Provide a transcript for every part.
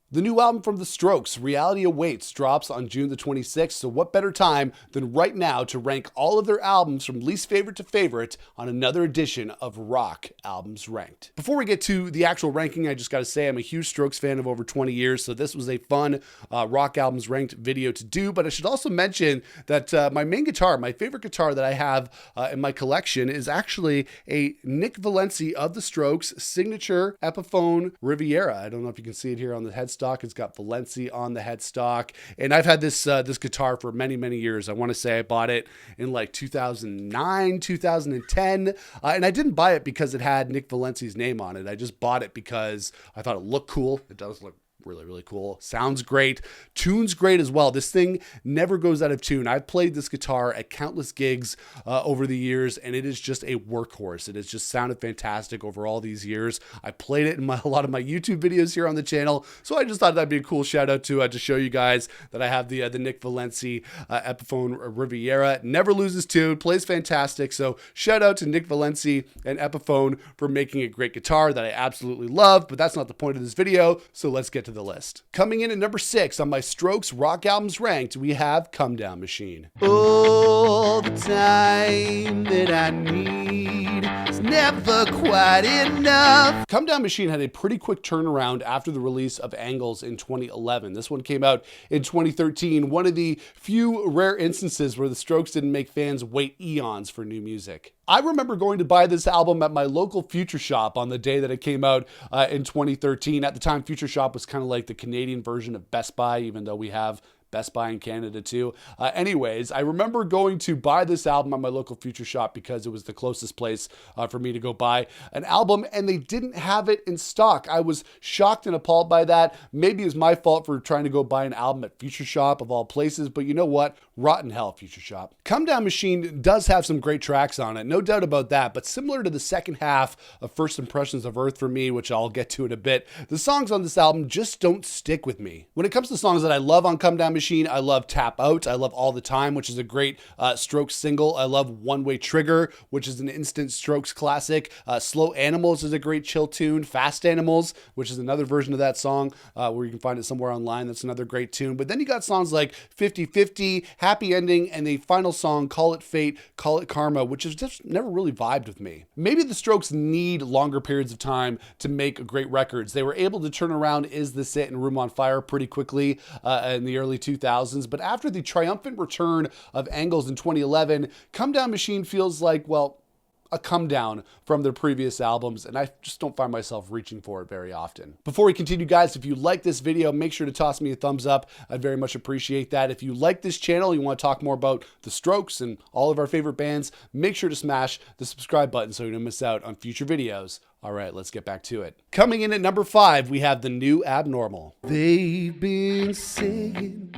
The new album from The Strokes, Reality Awaits, drops on June the 26th, so what better time than right now to rank all of their albums from least favorite to favorite on another edition of Rock Albums Ranked. Before we get to the actual ranking, I just gotta say I'm a huge Strokes fan of over 20 years, so this was a fun Rock Albums Ranked video to do, but I should also mention that my main guitar, my favorite guitar that I have in my collection is actually a Nick Valenci of The Strokes signature Epiphone Riviera. I don't know if you can see it here on the headstock. It's got Valenci on the headstock, and I've had this guitar for many years. I want to say I bought it in like 2009, 2010, and I didn't buy it because it had Nick Valenci's name on it. I just bought it because I thought it looked cool. It does look really cool. Sounds great. Tune's great as well. This thing never goes out of tune. I've played this guitar at countless gigs over the years, and it is just a workhorse. It has just sounded fantastic over all these years. I played it in a lot of my YouTube videos here on the channel, so I just thought that'd be a cool shout out to show you guys that I have the Nick Valenci Epiphone Riviera. Never loses tune, plays fantastic. So shout out to Nick Valenci and Epiphone for making a great guitar that I absolutely love, but that's not the point of this video, so let's get to the list. Coming in at number 6 on my Strokes Rock Albums Ranked, we have Comedown Machine. All the time that I need is never quite enough. Comedown Machine had a pretty quick turnaround after the release of Angles in 2011. This one came out in 2013, one of the few rare instances where the Strokes didn't make fans wait eons for new music. I remember going to buy this album at my local Future Shop on the day that it came out in 2013. At the time, Future Shop was kind of like the Canadian version of Best Buy, even though we have Best Buy in Canada too. Anyways, I remember going to buy this album at my local Future Shop because it was the closest place for me to go buy an album, and they didn't have it in stock. I was shocked and appalled by that. Maybe it's my fault for trying to go buy an album at Future Shop of all places, but you know what? Rotten hell, Future Shop. Comedown Machine does have some great tracks on it, no doubt about that, but similar to the second half of First Impressions of Earth for me, which I'll get to in a bit, the songs on this album just don't stick with me. When it comes to songs that I love on Comedown Machine, I love Tap Out. I love All the Time, which is a great Strokes single. I love One Way Trigger, which is an instant Strokes classic. Slow Animals is a great chill tune. Fast Animals, which is another version of that song where you can find it somewhere online. That's another great tune. But then you got songs like 50-50, Happy Ending, and the final song, Call It Fate, Call It Karma, which has just never really vibed with me. Maybe the Strokes need longer periods of time to make great records. They were able to turn around Is This It and Room on Fire pretty quickly in the early 2000s. But after the triumphant return of Angles in 2011, Comedown Machine feels like, well, a come down from their previous albums, and I just don't find myself reaching for it very often. Before we continue, guys, if you like this video, make sure to toss me a thumbs up. I'd very much appreciate that. If you like this channel, you want to talk more about the Strokes and all of our favorite bands, make sure to smash the subscribe button so you don't miss out on future videos. All right, let's get back to it. Coming in at number 5, we have The New Abnormal. They've been saying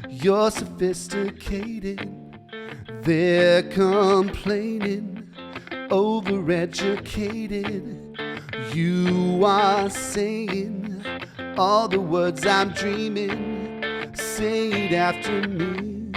you're sophisticated. They're complaining, overeducated. You are saying all the words I'm dreaming. Say it after me.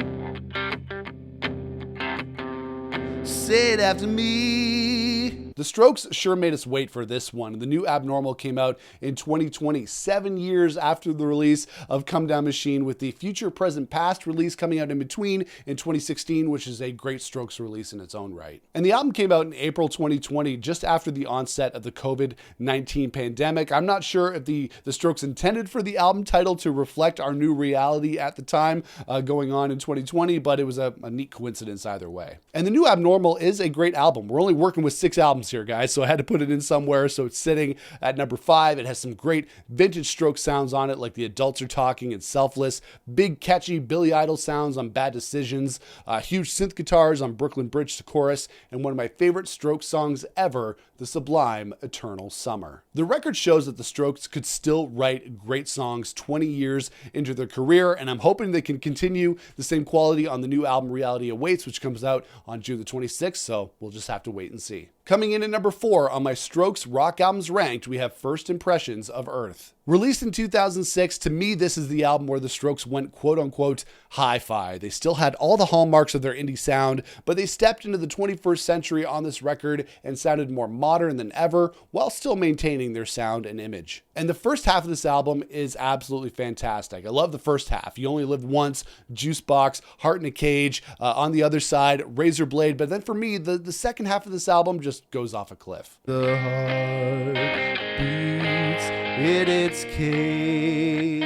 Say it after me. The Strokes sure made us wait for this one. The New Abnormal came out in 2020, 7 years after the release of Comedown Machine, with the Future, Present, Past release coming out in between in 2016, which is a great Strokes release in its own right. And the album came out in April 2020, just after the onset of the COVID-19 pandemic. I'm not sure if the Strokes intended for the album title to reflect our new reality at the time going on in 2020, but it was a neat coincidence either way. And The New Abnormal is a great album. We're only working with 6 albums here, guys, so I had to put it in somewhere, so it's sitting at number 5. It has some great vintage Strokes sounds on it, like The Adults Are Talking and Selfless, big catchy Billy Idol sounds on Bad Decisions, huge synth guitars on Brooklyn Bridge to Chorus, and one of my favorite Strokes songs ever, the sublime Eternal Summer. The record shows that the Strokes could still write great songs 20 years into their career, and I'm hoping they can continue the same quality on the new album Reality Awaits, which comes out on June the 26th, so we'll just have to wait and see. Coming in at number 4 on my Strokes Rock Albums Ranked, we have First Impressions of Earth. Released in 2006, to me, this is the album where the Strokes went quote-unquote hi-fi. They still had all the hallmarks of their indie sound, but they stepped into the 21st century on this record and sounded more modern than ever, while still maintaining their sound and image. And the first half of this album is absolutely fantastic. I love the first half. You Only Live Once, Juicebox, Heart in a Cage, on the other side, Razor Blade. But then for me, the second half of this album just goes off a cliff. The heart beats in its cage.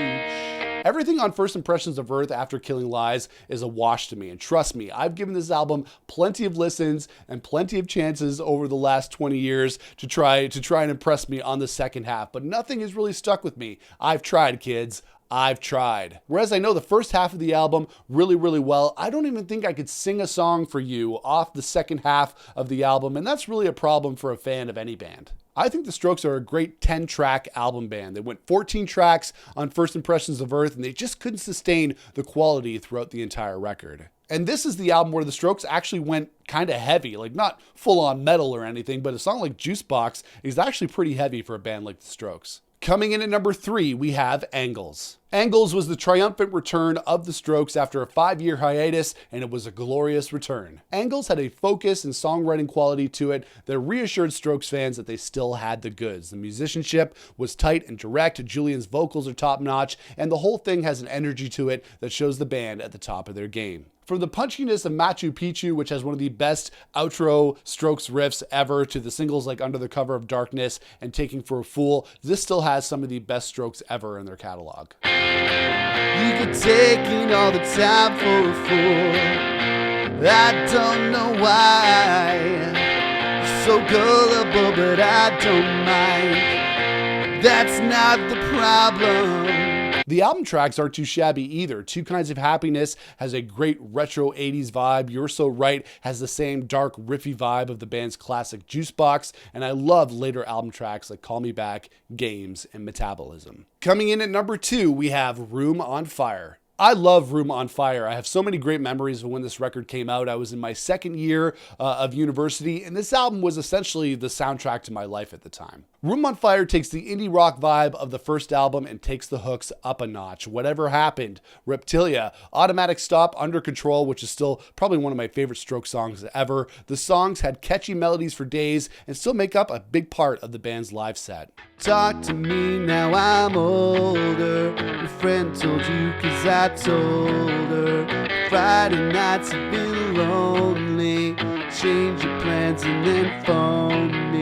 Everything on First Impressions of Earth After Killing Lies is a wash to me, and trust me, I've given this album plenty of listens and plenty of chances over the last 20 years to try and impress me on the second half, but nothing has really stuck with me. I've tried, kids. I've tried. Whereas I know the first half of the album really, really well, I don't even think I could sing a song for you off the second half of the album, and that's really a problem for a fan of any band. I think the Strokes are a great 10-track album band. They went 14 tracks on First Impressions of Earth, and they just couldn't sustain the quality throughout the entire record. And this is the album where the Strokes actually went kind of heavy, like not full-on metal or anything, but a song like Juicebox is actually pretty heavy for a band like the Strokes. Coming in at number 3, we have Angles. Angles was the triumphant return of the Strokes after a 5-year hiatus, and it was a glorious return. Angles had a focus and songwriting quality to it that reassured Strokes fans that they still had the goods. The musicianship was tight and direct, Julian's vocals are top-notch, and the whole thing has an energy to it that shows the band at the top of their game. From the punchiness of Machu Picchu, which has one of the best outro Strokes riffs ever, to the singles like Under the Cover of Darkness and Taking for a Fool, this still has some of the best Strokes ever in their catalog. You could take all the time for a fool. I don't know why. You're so gullible, but I don't mind. That's not the problem. The album tracks aren't too shabby either. Two Kinds of Happiness has a great retro 80s vibe. You're So Right has the same dark, riffy vibe of the band's classic Juicebox. And I love later album tracks like Call Me Back, Games, and Metabolism. Coming in at number 2, we have Room on Fire. I love Room on Fire. I have so many great memories of when this record came out. I was in my second year of university, and this album was essentially the soundtrack to my life at the time. Room on Fire takes the indie rock vibe of the first album and takes the hooks up a notch. Whatever Happened, Reptilia, Automatic Stop, Under Control, which is still probably one of my favorite Strokes songs ever. The songs had catchy melodies for days and still make up a big part of the band's live set. Talk to me now, I'm older. Your friend told you 'cause I told her. Friday nights have been lonely. Change your plans and then phone me.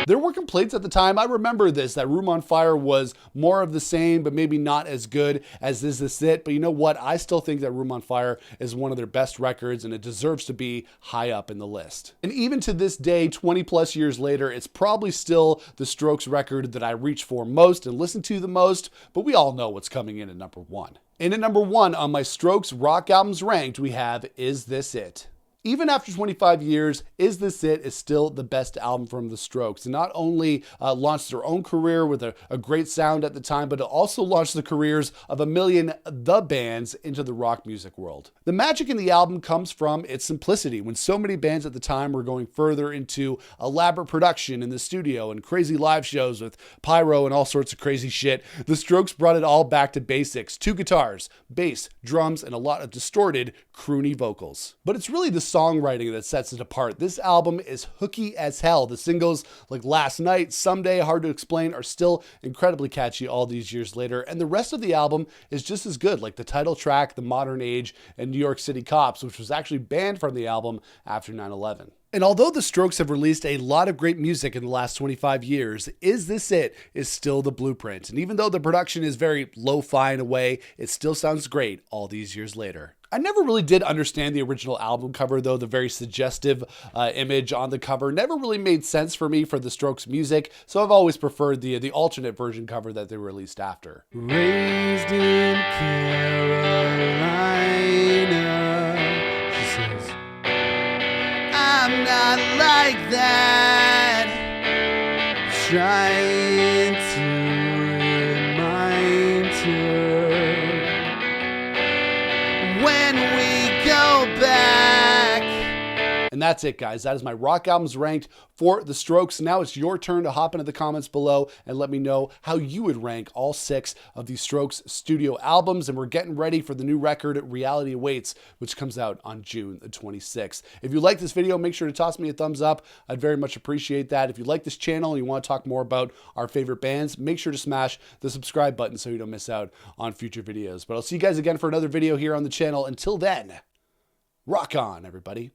There were complaints at the time. I remember this, that Room on Fire was more of the same, but maybe not as good as Is This It? But you know what? I still think that Room on Fire is one of their best records, and it deserves to be high up in the list. And even to this day, 20 plus years later, it's probably still the Strokes record that I reach for most and listen to the most, but we all know what's coming in at number 1. And at number 1 on my Strokes rock albums ranked, we have Is This It? Even after 25 years, Is This It? Is still the best album from the Strokes. And not only launched their own career with a great sound at the time, but it also launched the careers of a million the bands into the rock music world. The magic in the album comes from its simplicity. When so many bands at the time were going further into elaborate production in the studio and crazy live shows with pyro and all sorts of crazy shit, the Strokes brought it all back to basics. 2 guitars, bass, drums, and a lot of distorted, croony vocals. But it's really the songwriting that sets it apart. This album is hooky as hell. The singles like Last Night, Someday, Hard to Explain are still incredibly catchy all these years later, and the rest of the album is just as good, like the title track, The Modern Age, and New York City Cops, which was actually banned from the album after 9/11. And although the Strokes have released a lot of great music in the last 25 years, Is This It? Is still the blueprint. And even though the production is very lo-fi in a way, it still sounds great all these years later. I never really did understand the original album cover, though. The very suggestive image on the cover never really made sense for me for the Strokes music, so I've always preferred the alternate version cover that they released after. Raised in Carolina, she says, I'm not like that, trying to remind her when we go back. And that's it, guys. That is my rock albums ranked for the Strokes. Now it's your turn to hop into the comments below and let me know how you would rank all 6 of the Strokes studio albums. And we're getting ready for the new record, Reality Awaits, which comes out on June the 26th. If you like this video, make sure to toss me a thumbs up. I'd very much appreciate that. If you like this channel and you want to talk more about our favorite bands, make sure to smash the subscribe button so you don't miss out on future videos. But I'll see you guys again for another video here on the channel. Until then, rock on, everybody.